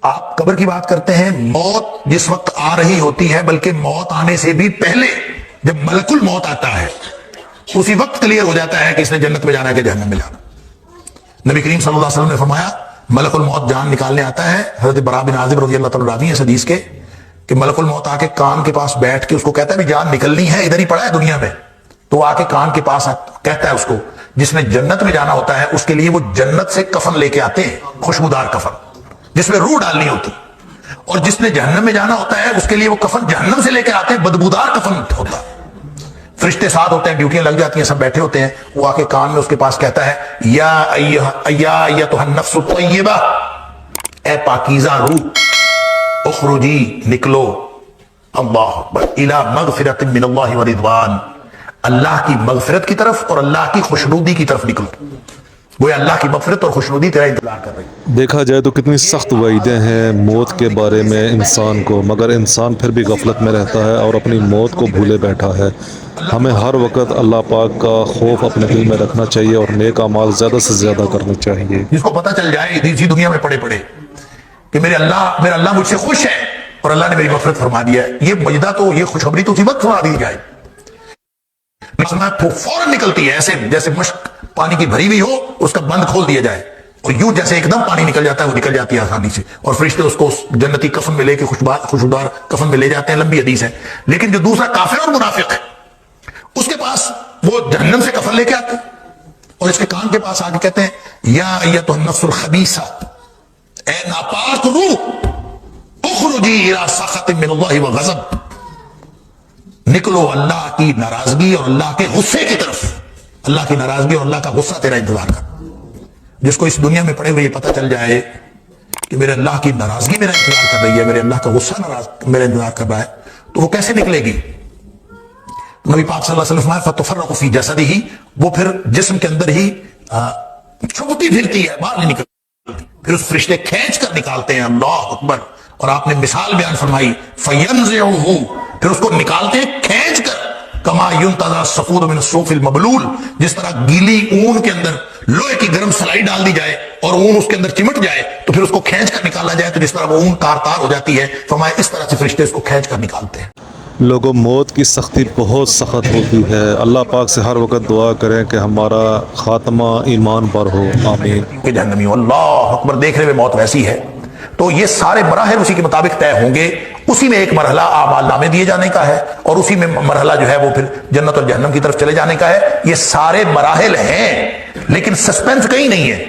آپ قبر کی بات کرتے ہیں، موت جس وقت آ رہی ہوتی ہے بلکہ موت آنے سے بھی پہلے جب ملک الموت آتا ہے اسی وقت کلیئر ہو جاتا ہے کہ اس نے جنت میں جانا ہے کہ جہنم میں جانا۔ نبی کریم صلی اللہ علیہ وسلم نے فرمایا ملک الموت جان نکالنے آتا ہے، حضرت براء بن عازب رضی اللہ تعالیٰ راوی ہیں اس حدیث کے، کہ ملک الموت آ کے کان کے پاس بیٹھ کے اس کو کہتا ہے بھی جان نکلنی ہے، ادھر ہی پڑا ہے دنیا میں، تو وہ آ کے کان کے پاس کہتا ہے اس کو جس نے جنت میں جانا ہوتا ہے اس کے لیے وہ جنت سے کفن لے کے آتے ہیں، خوشبودار کفن جس میں روح ڈالنی ہوتی، اور جس نے جہنم میں جانا ہوتا ہے اس کے لیے وہ کفن جہنم سے لے کے آتے ہیں، بدبودار کفن ہوتا ہے۔ فرشتے ساتھ ہوتے ہیں، ڈیوٹیاں لگ جاتی ہیں، سب بیٹھے ہوتے ہیں، وہ آ کے کان میں اس کے پاس کہتا ہے یا ایتھا النفس الطیبہ، اے پاکیزہ روح، اخرجی نکلو، اللہ اکبر، الی مغفرۃ من اللہ ورضوان، اللہ کی مغفرت کی طرف اور اللہ کی خوشنودی کی طرف نکلو، وہ اللہ کی مغفرت اور خوشنودی تیرا انتظار کر رہی ہے۔ دیکھا جائے تو کتنی سخت وعیدیں ہیں موت کے بارے میں انسان کو، مگر انسان پھر بھی غفلت میں رہتا ہے اور اپنی موت کو بھولے بیٹھا ہے۔ ہمیں ہر وقت اللہ پاک کا خوف اپنے دل میں رکھنا چاہیے اور نیک اعمال زیادہ سے زیادہ کرنے چاہیے۔ جس کو پتہ چل جائے اسی دنیا میں پڑے کہ میرا اللہ مجھ سے خوش ہے اور اللہ نے میری مغفرت فرما دیا ہے، یہ مجدہ تو، یہ خوشخبری تو اسی وقت سنا دی جائے، فوراً نکلتی ہے، ایسے جیسے مشک پانی کی بھری ہوئی ہو اس کا بند کھول دیا جائے اور یوں جیسے ایک دم پانی نکل جاتا ہے وہ نکل جاتی ہے آسانی سے، اور فرشتے اس کو جنتی کفن میں لے کے خوشبودار کفن میں لے جاتے ہیں، لمبی حدیث ہے۔ لیکن جو دوسرا کافر اور منافق ہے اس کے پاس وہ جہنم سے کفن لے کے آتے ہیں اور اس کے کان کے پاس آ کے کہتے ہیں یا ایتھا النفس الخبیثہ، اے ناپاک روح، اخرجی الی سخط من اللہ وغضب، نکلو اللہ کی ناراضگی اور اللہ کے غصے کی طرف، اللہ کی ناراضگی اور اللہ کا غصہ تیرا انتظار کر۔ جس کو اس دنیا میں پڑے ہوئے یہ پتہ چل جائے کہ میرے اللہ کی ناراضگی میرا انتظار کر رہی ہے، میرے اللہ کا غصہ میرا انتظار کر رہا ہے، تو وہ کیسے نکلے گی؟ نبی پاک صلی اللہ علیہ وسلم فتفرق فی جسدہ، وہ پھر جسم کے اندر ہی چھپتی پھرتی ہے، باہر نہیں نکلتی، پھر اس فرشتے کھینچ کر نکالتے ہیں، اللہ اکبر، اور آپ نے مثال بیان فرمائی فینزعہ، پھر اس کو نکالتے ہیں کھینچ کر، کما ینتزع الصفود من الصوف المبلول، جس طرح گیلی اون کے اندر لوہے کی گرم سلائی ڈال دی جائے اور اون اس کے اندر چمٹ جائے تو پھر اس کو کھینچ کر نکالا جائے تو جس طرح وہ اون تار تار ہو جاتی ہے، فرمایا اس طرح سے فرشتے اس کو کھینچ کر نکالتے ہیں۔ لوگوں، موت کی سختی بہت سخت ہوتی ہے، اللہ پاک سے ہر وقت دعا کریں کہ ہمارا خاتمہ ایمان پر ہو، آمین۔ کہ جہنمی ہو، اللہ اکبر، دیکھنے میں موت ویسی ہے، تو یہ سارے مراحل اسی کے مطابق طے ہوں گے، اسی میں ایک مرحلہ اعمال نامے دیے جانے کا ہے اور اسی میں مرحلہ جو ہے وہ پھر جنت اور جہنم کی طرف چلے جانے کا ہے۔ یہ سارے مراحل ہیں لیکن سسپینس کہیں نہیں ہے۔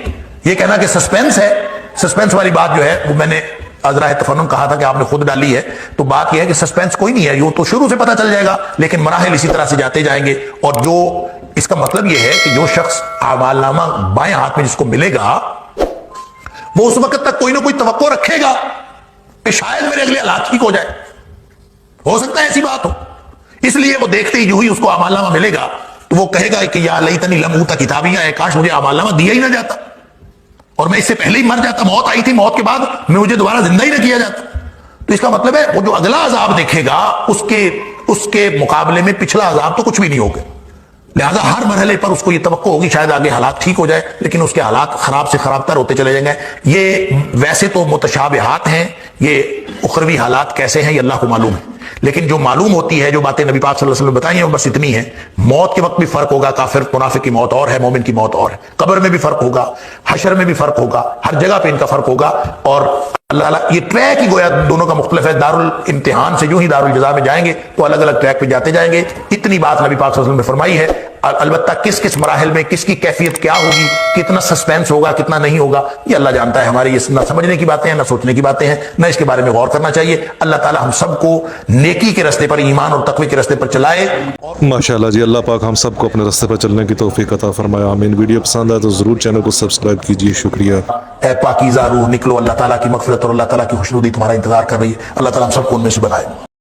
یہ کہنا کہ سسپینس ہے، سسپینس والی بات جو ہے وہ میں نے ازراہ تفنن کہا تھا کہ آپ نے خود ڈالی ہے، تو بات یہ ہے کہ سسپینس کوئی نہیں ہے، یہ تو شروع سے پتہ چل جائے گا لیکن مراحل اسی طرح سے جاتے جائیں گے، اور جو اس کا مطلب یہ ہے کہ جو شخص اعمال نامہ بائیں ہاتھ میں جس کو ملے گا وہ اس وقت تک کوئی نہ کوئی توقع رکھے گا کہ شاید میرے اگلے حالات ٹھیک ہو جائے، ہو سکتا ہے ایسی بات ہو، اس لیے وہ دیکھتے ہی جو ہی اس کو اعمال نامہ ملے گا تو وہ کہے گا کہ یا لیتنی لم اوت کتابیہ، اے کاش مجھے اعمال نامہ دیا ہی نہ جاتا اور میں اس سے پہلے ہی مر جاتا، موت آئی تھی، موت کے بعد میں مجھے دوبارہ زندہ ہی نہ کیا جاتا۔ تو اس کا مطلب ہے وہ جو اگلا عذاب دیکھے گا اس کے مقابلے میں پچھلا عذاب تو کچھ بھی نہیں ہوگا، لہذا ہر مرحلے پر اس کو یہ توقع ہوگی شاید آگے حالات ٹھیک ہو جائے، لیکن اس کے حالات خراب سے خراب تر ہوتے چلے جائیں گے۔ یہ ویسے تو متشابہات ہیں، یہ اخروی حالات کیسے ہیں یہ اللہ کو معلوم ہے، لیکن جو معلوم ہوتی ہے، جو باتیں نبی پاک صلی اللہ علیہ وسلم نے بتائی ہیں وہ بس اتنی ہے۔ موت کے وقت بھی فرق ہوگا، کافر منافق کی موت اور ہے، مومن کی موت اور ہے، قبر میں بھی فرق ہوگا، حشر میں بھی فرق ہوگا، ہر جگہ پہ ان کا فرق ہوگا، اور اللہ یہ ٹریک ہی گویا دونوں کا مختلف ہے۔ دارالامتحان سے جو ہی دارالجزا میں جائیں گے تو الگ الگ ٹریک پہ جاتے جائیں گے، اتنی بات نبی پاک صلی اللہ علیہ وسلم نے فرمائی ہے۔ البتہ کس کس مراحل میں کس کی کیفیت کیا ہوگی، کتنا سسپینس ہوگا، کتنا نہیں ہوگا، یہ اللہ جانتا ہے، ہماری یہ نہ سمجھنے کی باتیں ہیں نہ سوچنے کی باتیں ہیں، نہ اس کے بارے میں غور کرنا چاہیے۔ اللہ تعالی ہم سب کو نیکی کے راستے پر، ایمان اور تقوی کے راستے پر چلائے۔ ماشاءاللہ جی، اللہ پاک ہم سب کو اپنے راستے پر چلنے کی توفیق عطا فرمائے، آمین۔ ویڈیو پسند آئے تو ضرور چینل کو سبسکرائب کیجیے، شکریہ۔ اے پاکیزہ روح نکلو، اللہ تعالیٰ کی مغفرت اور اللہ تعالیٰ کی خوشنودی تمہارا انتظار کر رہی ہے، اللہ تعالیٰ ہم سب کو ان میں سے بنائے۔